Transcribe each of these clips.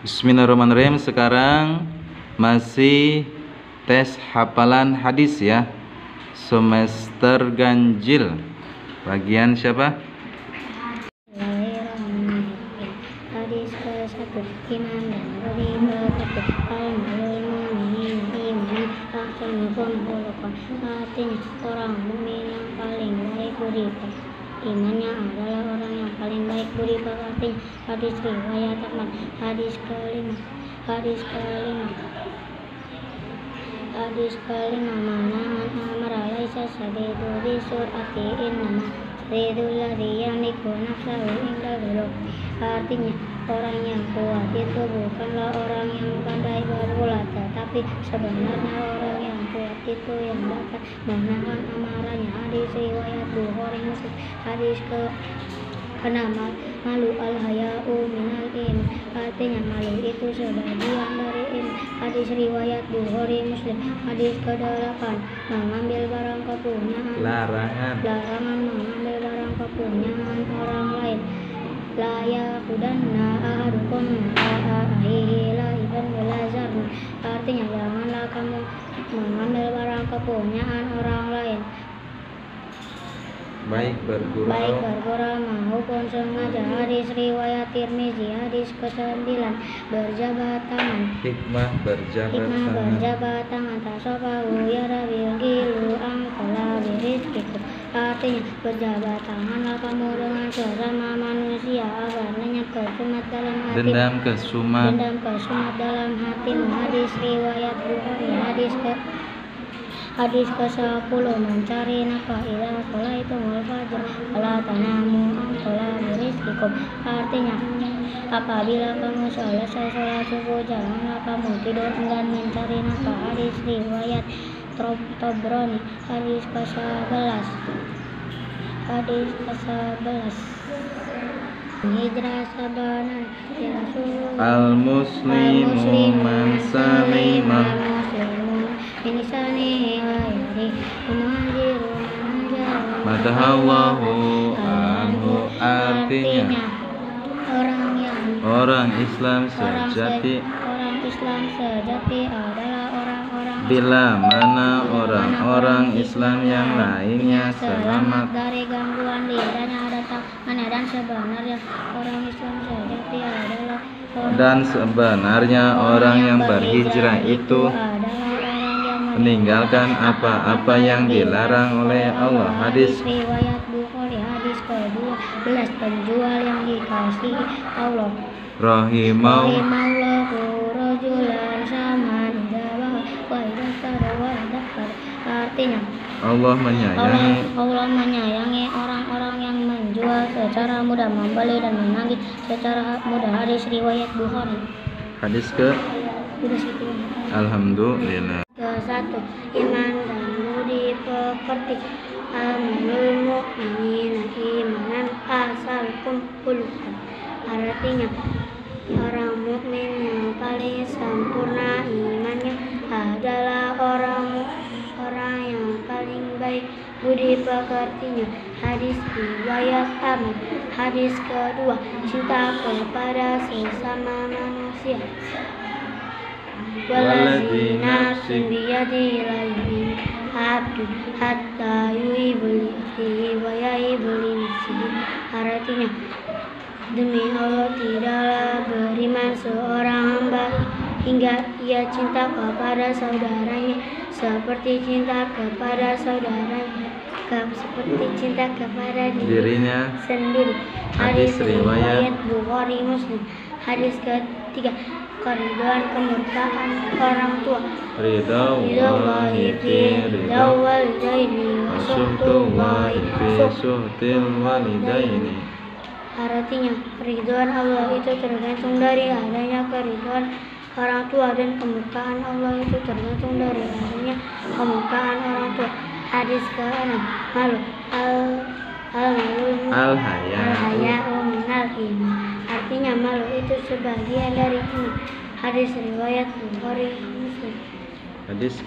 Bismillahirrahmanirrahim. Sekarang masih tes hafalan hadis ya, semester ganjil. Bagian siapa? Hadis ke-1. Iman dan beriman al-malul mu'minin iman ahsanuhum khuluqan. Artinya orang mukmin yang paling baik budi imannya adalah orang yang paling baik budi pekertinya. Hadis riwayat Ahmad. Hadis kelima manahan amara laisa sabidu bi sur'ati innama sabidul ladzi yamliku nafsahu indal ghurur. Artinya orang yang kuat itu bukanlah orang yang pandai berulat, tetapi sebenarnya orang yang kuat itu yang dapat menahan amarahnya. Hadis riwayat Bukhari Muslim. Hadis ke-6 malu al-haya'u minal iman. Artinya malu itu sebagian dari iman. Hadis riwayat Bukhari Muslim. Hadis ke-8 mengambil barang kepunyaan. Larangan mengambil barang kepunyaan orang lain. La yaqudanna ahadukum ahihi laiban walazarna. Artinya janganlah kamu mengambil barang kepunyaan orang lain, baik bergurau maupun sengaja. Hadis riwayat Tirmizi. Hadis ke-9 berjabat tangan. Hikmah berjabat tangan. Tasofahu yarabil gilu angkola birizkikum. Artinya berjabat tanganlah kamu dengan sesama manusia agar lenyap kesumat dalam hati. Dendam kesumat dalam hatimu. Hadis riwayat Bukhari. Hadis ke-10 mencari nafkah ila sholaitumul fajr wala tanamu angkola birizkikum. Artinya apabila kamu selesai sholat subuh janganlah kamu tidur enggan mencari nafkah. Hadis riwayat Tabrani. Hadis ke-11 hijrah sabana ya Rasulullah. Al-muslimu man salima min lisanihi wa yadihi muhajiru madahallahu anhu. Artinya orang Islam sejati adalah orang-orang bila mana orang-orang Islam yang lainnya selamat dari gangguan lidahnya ada tangannya. Dan sebenarnya orang yang berhijrah itu meninggalkan apa-apa yang dilarang oleh Allah. Hadis riwayat Bukhari. Hadis ke-12 penjual yang dikasihi Allah. Rahimallahu rajulan saman dawa wa idastara. Artinya Allah menyayangi orang-orang yang menjual secara mudah, membeli dan menagih secara mudah. Hadis riwayat Bukhari. Hadis ke Alhamdulillah. Ke-1 iman dan budi pekerti. Al-malul mu'minina imanan ahsanuhum khuluqan. Artinya orang mukmin yang paling sempurna imannya adalah orang yang paling baik budi pekertinya. Hadis riwayat Ahmad. Hadis kedua cinta kepada sesama manusia. Waladzi nafsi biyadihi la yu'minu abdu hatta yuhibbu li akhihi wa yuhibbu li nafsihi. Artinya demi Allah tidaklah beriman seorang hamba hingga ia cinta kepada saudaranya seperti cinta kepada dirinya sendiri. Hadis riwayat Bukhari Muslim. Hadis ke-3 keriduan kemurkaan orang tua. Ridhawallahi fi ridhawal walidaini wa suhtullahi fi suhtil walidaini. Artinya ridhoan Allah itu tergantung dari adanya keriduan orang tua dan kemurkaan Allah itu tergantung dari adanya kemurkaan orang tua. Hadis ke-6 malu al-haya'u minal iman. Artinya malu itu sebagian dari iman. Hadis riwayat Bukhari Muslim. Hadis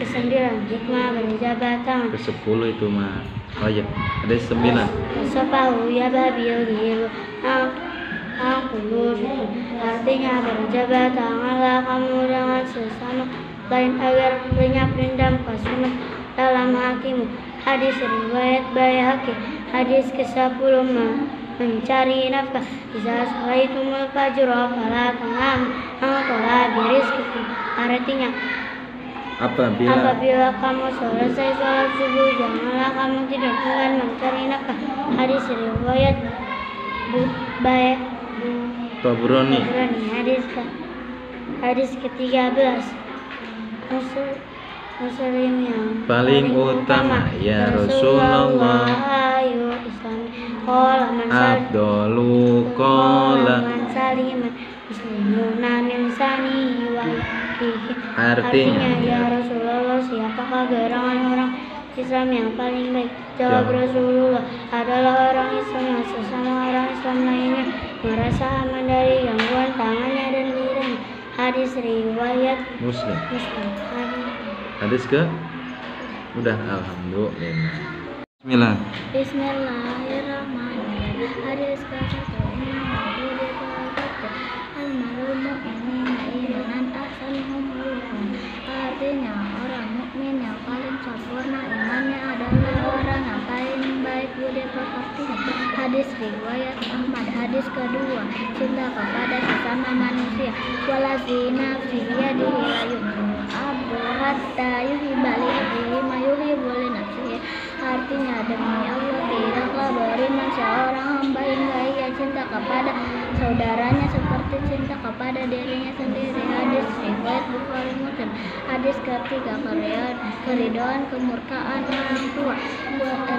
ke-9 hikmah berjabat tangan. Ke-10 itu mah. Oh ya, hadis 9. Sopahu ya babil qulubikum. Artinya berjabat tanganlah kamu dengan sesama lain agar lenyap dendam kasumat dalam hatimu. Hadis riwayat Baihaqi. Hadis ke-10, mencari nafkah. Iza salaitumul fajra fala tanamu angkola birizkikum. Artinya apabila kamu selesai sholat subuh, janganlah kamu tidur dengan mencari nafkah. Hadis riwayat Tabrani. Hadis ke-13, Muslim yang paling utama ya Rasulullah Abdulu qala. Artinya ya Rasulullah, siapakah gerangan orang Islam yang paling baik? Jawab Rasulullah, adalah orang Islam yang sesama orang Islam lainnya merasa aman dari gangguan tangannya dan lidahnya. Hadis riwayat Muslim. Hadis ke? Udah, alhamdulillah. Bismillah. Bismillahirrahmanirrahim. Hadis ke-1, artinya orang mukmin yang paling sempurna imannya adalah orang yang paling baik budi pekertinya. Hadis riwayat Ahmad. Hadis kedua, cinta kepada sesama manusia. Walazina fi yadihi ayyuhum abu hatta yuhibali akhihi ma yuhibbu li nafsihi. Artinya demi Allah, tidaklah beriman seorang hamba hingga ia cinta kepada saudaranya seperti cinta kepada dirinya sendiri. Hadis riwayat Bukhari Muslim. Hadis ketiga, keridhaan kemurkaan orang tua.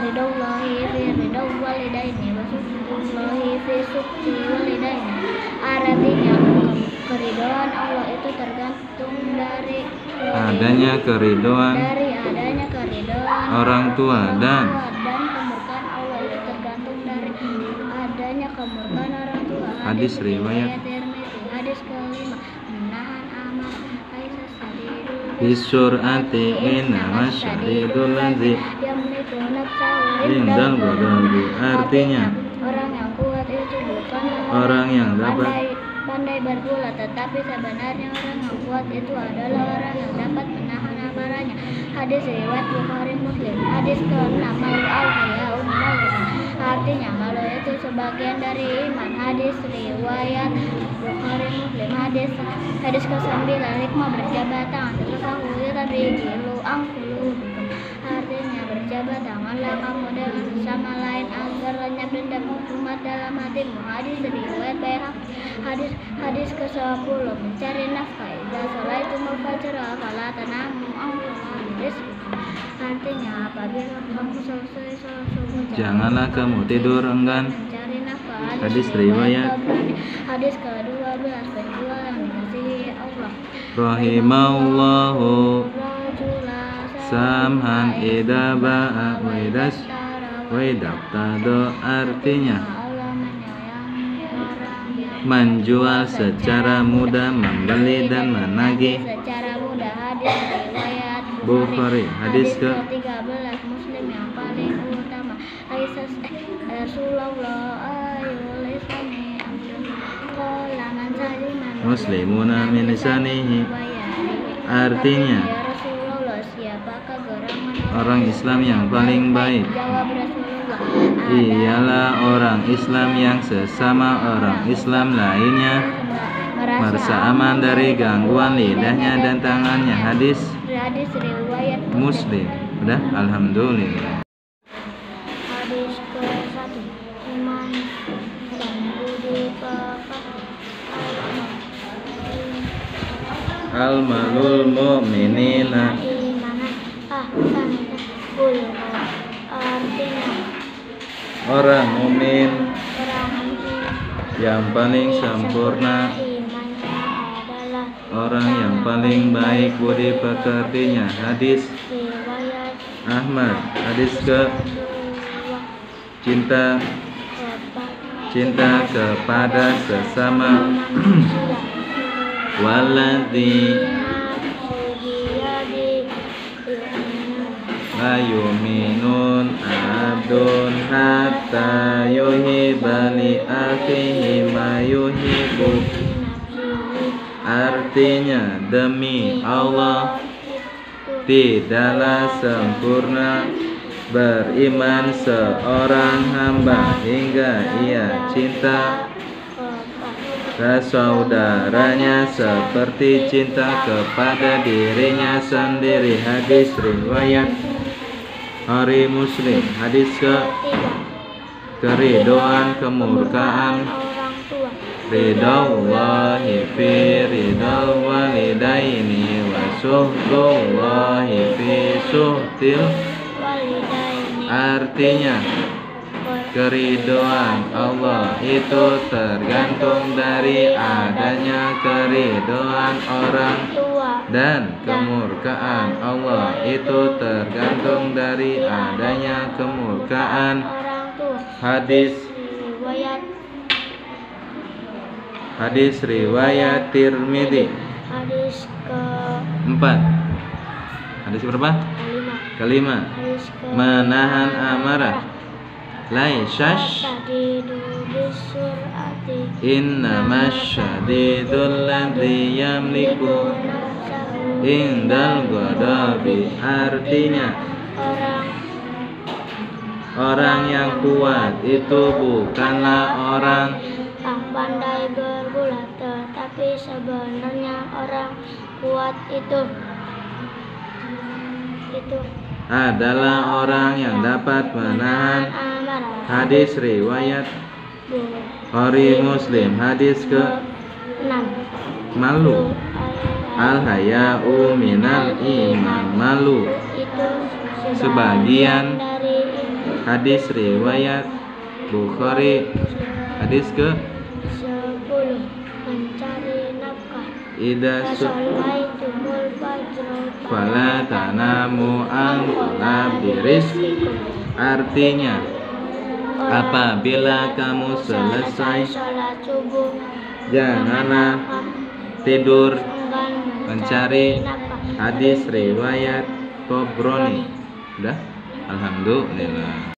Ridaullahi fi ridau walidaini wa sukhtullahi fi sukhti walidaini. Artinya keridhaan Allah itu tergantung dari adanya keridhaan orang tua dan kemurkaan Allah itu tergantung dari adanya kemurkaan orang tua. Hadis riwayat Hadis kelima, menahan amal laisa sadidul bisur'ati inna masyadidul ladzi yamliku nafsahu indal ghadabi. Artinya orang yang kuat itu bukan orang yang dapat pandai bergulat, tetapi sebenarnya orang yang kuat itu adalah orang yang dapat menahan amarahnya. Hadis riwayat Bukhari Muslim. Hadis ke-6, malu al-haya'u minal iman. Artinya malu itu sebagian dari iman. Hadis riwayat Bukhari Muslim. Hadis ke-9, hikmah berjabat tangan. Ketahui tapi jilu angkulu. Artinya berjabat tanganlah kamu dengan sesama lain agar lenyap dendam umat dalam hatimu. Hadis riwayat Baihaqi. Hadis ke-10, mencari nafkah. Iza salaitumul fajra fala tanamu angkola birizkikum. Artinya apabila kamu selesai sholat subuh, janganlah kamu tidur enggan. mencari nafkah. Hadis riwayat Hadis ke-12, penjual yang dikasihi Allah. Rahimallahu samhan idza ba'a wa idza artinya menjual secara mudah, membeli dan menagih. Secara mudah. Hadis riwayat Bukhari. Hadis ke-13, Muslim yang paling utama. Rasulullah ayyulisani qala man saliman muslimuna min lisanihi. Artinya Rasulullah, siapakah gerangan orang Islam yang paling baik? Jawab Rasulullah, ialah orang Islam yang sesama orang Islam lainnya merasa aman dari gangguan lidahnya dan tangannya. Hadis riwayat Muslim. Udah, alhamdulillah. Hadis ke-1, iman dan budi pekerti. Al-malul mu'minina. Artinya Orang mukmin orang yang paling sempurna, imannya adalah orang yang paling baik budi pekertinya. Hadis riwayat Ahmad. Hadis ke cinta kepada sesama. Waladhi la yuminun ahadun hatta yuhibba li akhihi ma yuhibbu. Artinya, demi Allah, tidaklah sempurna beriman seorang hamba hingga ia cinta saudaranya seperti cinta kepada dirinya sendiri. Hadis riwayat Bukhari Muslim. Hadis keridoan kemurkaan ridallahi fi ridal walidaini wa suhtullahi fi suhtil. Artinya, keridoan Allah itu tergantung dari adanya keridoan orang, dan kemurkaan Allah itu tergantung dari adanya kemurkaan. Hadis riwayat Tirmidzi. Hadis Empat. Hadis berapa? Kelima. Menahan amarah. Laisash innamas syadidul ladzi yamliku indal ghadabi. Artinya, orang yang kuat itu bukanlah orang yang pandai bergulat, tetapi sebenarnya orang kuat itu adalah orang yang dapat menahan. Hadis riwayat Bukhari Muslim. Hadis ke-6. Malu al-haya'u minal iman. Malu sebagian. Hadis riwayat Bukhari. Hadis ke-10. Mencari nafkah. Ida fala tanamu an talabi rizqikum. Artinya, apabila kamu selesai sholat subuh, janganlah tidur mencari. Hadis riwayat Tabrani. Udah? Alhamdulillah.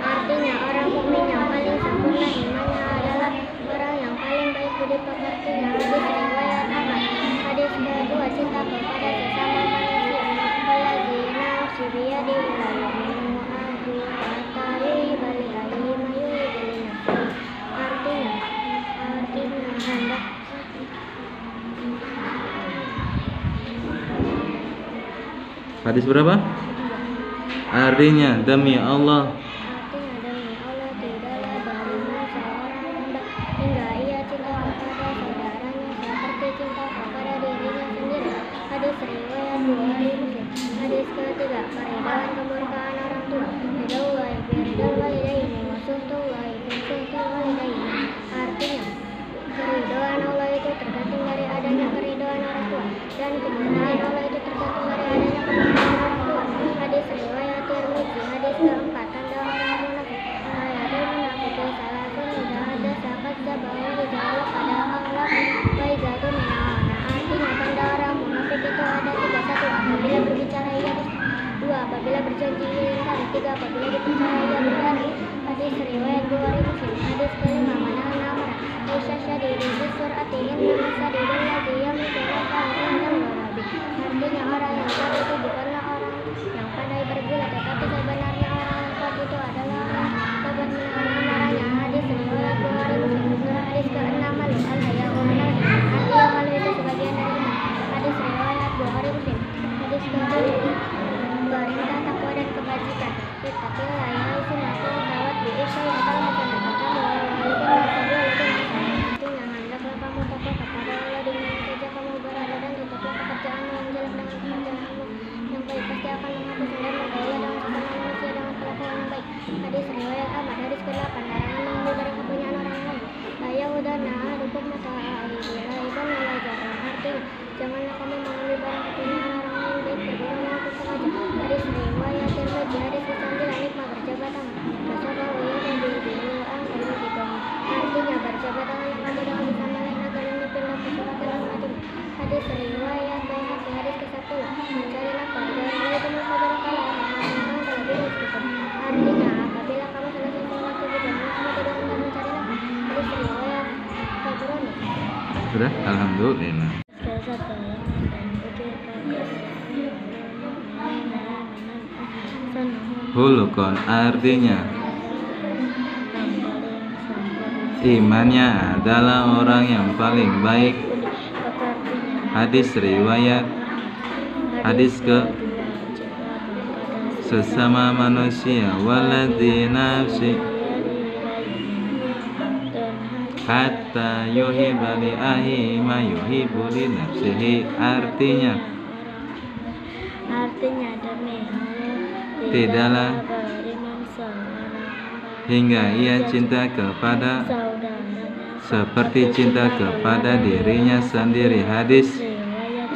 Artinya, orang mukmin yang paling sempurna imannya adalah orang yang paling baik budi pekertinya. Hadis riwayat Ahmad. Hadis kedua, cinta kepada sesama manusia. Walladzina nafsi biyadihi la yu'minu ahadu hatta yuhibba li akhihi ma yuhibbu li nafsihi. Artinya hendak Hadis berapa? Artinya, demi Allah, tidaklah beriman seorang hamba hingga ia cinta kepada saudaranya seperti cinta kepada dirinya sendiri. Hadis riwayat Bukhari Muslim. Hadis ketiga, keridoan kemurkaan orang tua. Ridallahi fi ridal walidaini wa suhtullahi fi suhtil walidaini. Artinya, keridoan Allah itu tergantung dari adanya keridoan orang tua, dan kemurkaan Allah itu tergantung dari adanya kemurkaan orang tua. Hadis riwayat Tirmidzi. Hadis keempat, tanda orang munafik. Ayatul munafiqi salasun idza haddatsa kadzdzaba wa idza wa'ada akhlafa wa idza tumina khana. Artinya, tanda orang munafik itu ada 3. 1. Apabila berbicara ia dusta. 2. Apabila berjanji ia ingkar. 3. Apabila dipercaya ia berkhianat. Hadis riwayat Bukhari Muslim. Hadis kelima, menahan amarah. Laisa syadidul bisur'ati innamas syadidul ladzi yamliku nafsahu indal ghadabi. Artinya, orang yang kuat itu bukanlah orang yang pandai bergulat, tetapi sebenarnya orang yang kuat itu adalah orang dapat menahan amarahnya. Hadis riwayat Bukhari Muslim. Hadis ke-6, malu al-haya'u minal iman. Artinya, malu itu sebagian dari iman. Hadis riwayat Bukhari Muslim. Hadis ke-7, perintah takwa dan kebajikan. Ittaqillah ya sunnatu tawat bi isyai'atal hasanah kamu walaupun masalah lebih besar. Artinya, hendaklah kamu takwa kepada Allah di mana saja kamu berada, dan tetaplah pekerjaanmu yang jelek dengan pekerjaanmu yang baik. Pasti akan menghapus dan memperkaya dengan sesama manusia dengan kelakuan yang baik. Hadis riwayat Ahmad. Hadis ke-8, larangan mengambil dari kepunyaan orang lain. La yahudanna ahadukum mata'ahi laiban wala jarran. Artinya, janganlah kamu mengambil barang kepunyaan orang lain baik berburu maupun sengaja. Hadis riwayat Tirmidzi. Hadis ke-9, nikmat berjabat tangan. Bersabahu ya sambil bilu angkali dikong. Artinya, berjabat tanganlah kamu dengan bersama lain agar ini pindah ke surat dalam hatimu. Hadis riwayat Baihaqi. Hadis ke-10, Sudah? Alhamdulillah. Hulukon artinya imannya adalah orang yang paling baik. Hadis riwayat hadis ke sesama manusia waladzi nafsi hatta yuhibba li ahi ma yuhibbu li nafsihi. Artinya demi Allah tidaklah beriman seorang hingga ia cinta kepada seperti cinta kepada dirinya sendiri. Hadis riwayat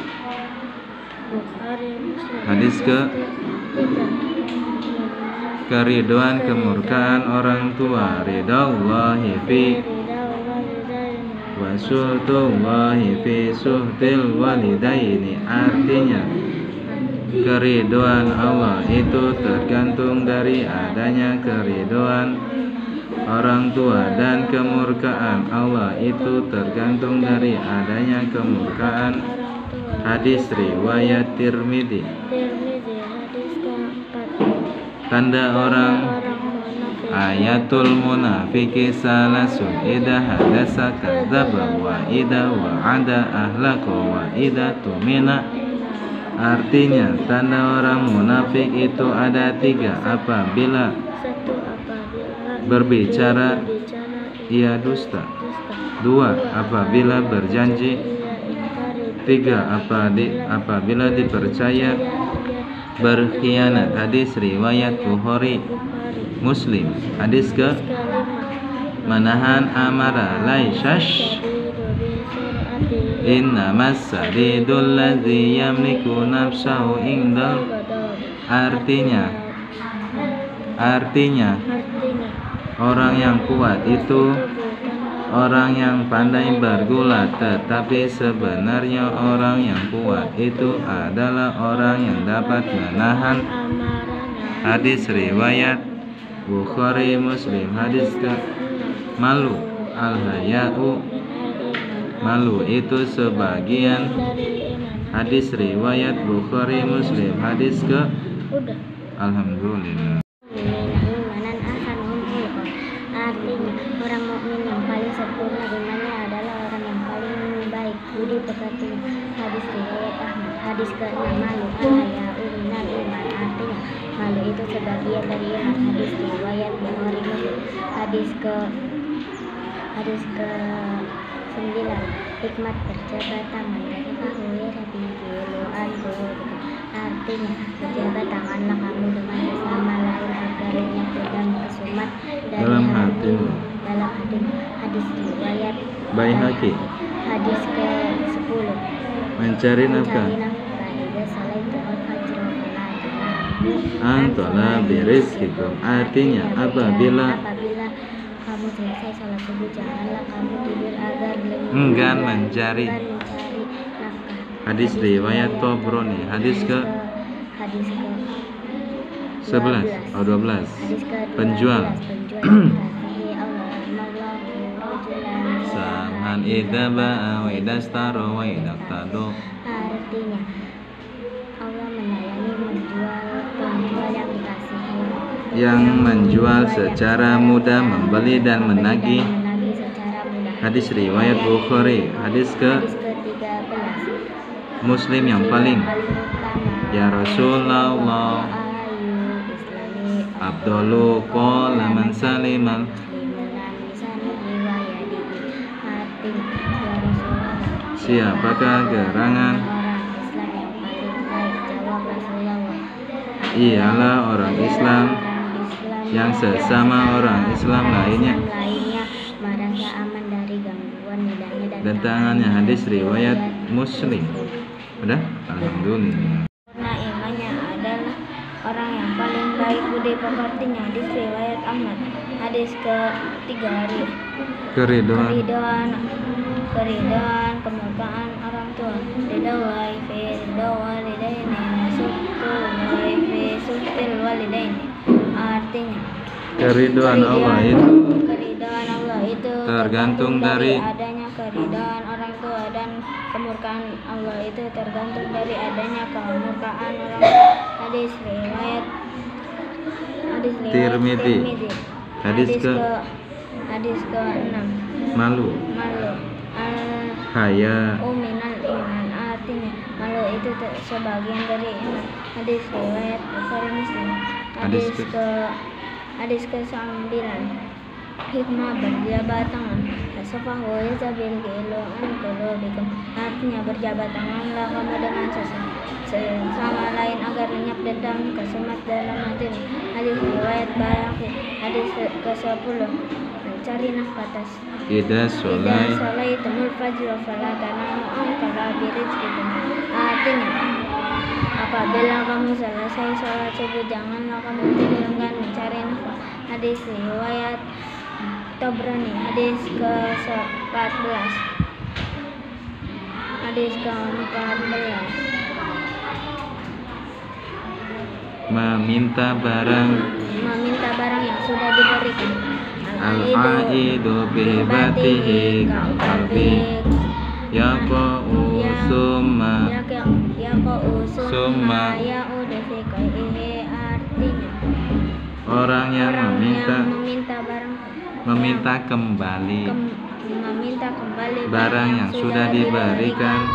Bukhari Muslim. hadis ke keriduan kemurkaan orang tua, ridallahi fi wa suhtullahi fi suhtil walidaini. Artinya keriduan Allah itu tergantung dari adanya keriduan orang tua, dan kemurkaan Allah itu tergantung dari adanya kemurkaan. Hadis riwayat Tirmidzi. Hadis keempat. Tanda orang ayatul munafiki salasun idza hadasa kadzaba wa idza wa'ada ahlaqa wa idza tumina. Artinya tanda orang munafik itu ada 3. Apabila berbicara ia dusta, 2 apabila berjanji, 3 apabila dipercaya berkhianat. Hadis riwayat Bukhari Muslim. Hadis ke manahan amara laishash innamas sadidul ladzi yamliku nafsahu indal. Artinya orang yang kuat itu orang yang pandai bergulat, tetapi sebenarnya orang yang kuat itu adalah orang yang dapat menahan. Hadis riwayat Bukhari Muslim. Hadis ke malu al-haya'u, malu itu sebagian. Hadis riwayat Bukhari Muslim. Hadis ke alhamdulillah. Artinya orang mukmin yang paling sempurna imannya adalah orang yang paling baik budi pekertinya. Hadis riwayat Ahmad. Hadis ke-6 malu al-haya'u minal iman. Artinya malu itu sebagian dari iman. Hadis riwayat Bukhari Muslim. Hadis ke 9 hikmat berjabat tangan dari kahwir rabi kiluan guru. Artinya berjabat tanganlah kamu dengan sesama lain agar menyatu dan kesumat dalam hatimu. Hadis riwayat Baihaqi. Hadis ke-10 mencari nafkah antara birizkikum. Artinya apabila kamu selesai sholat subuh janganlah kamu tidur agar enggan mencari nafkah. Hadis riwayat Tabrani. Hadis ke 11 atau 12 penjual saman idza ba'a wa idza istara wa idza iqtada. Artinya Allah menyayangi penjual yang dikasihi, yang menjual secara mudah, membeli dan menagih. Hadis riwayat Bukhari. Hadis ke 13 Muslim yang paling. Ya Rasulullah, Abdullu qala man salimal. Siapakah gerangan? Ialah orang Islam yang sesama orang Islam lainnya merasa aman dari gangguan lidahnya dan tangannya. Hadis riwayat Muslim. Udah? Alhamdulillah. Nah, imannya adalah orang yang paling baik budi pekertinya. Hadis riwayat Ahmad. Hadis ke-3 keriduan kemurkaan orang tua. Ridallahi fi walidaini wa suhtil walidaini. Artinya Keriduan Allah itu tergantung dari adanya keriduan orang tua, kemurkaan Allah itu tergantung dari adanya kemurkaan orang. Hadis riwayat Tirmidzi. Hadis Hadis ke-6. Malu haya Minal iman, artinya malu itu sebagian dari iman. Hadis riwayat Bukhari Muslim. Hadis ke-9. Hikmah berjabat tangan. Safahu yazabil gilu an qulubikum, artinya berjabat tanganlah kamu dengan sesama lain agar lenyap dendam kesemat dalam hatimu. Hadis riwayat Baihaqi. Hadis ke-10. Mencari nafkah atas. Idza sholaitumul fajr fala tanamu an qalabi rizqikum, artinya apabila kamu selesai sholat subuh janganlah kamu tinggalkan mencari nafkah. Hadis riwayat Tabrani. Hadis ke-14. Meminta barang yang sudah diberikan. Al-aidu bihibatihi kalbi yaqa'u summa ya'udu fi qaihi, artinya orang yang meminta kembali barang yang sudah diberikan,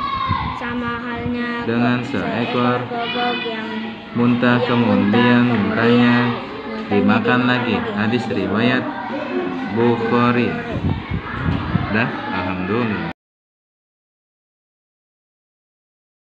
sama halnya dengan seekor gogok yang muntah kemudian muntahnya dimakan lagi. Hadis riwayat Bukhari. Dah, alhamdulillah.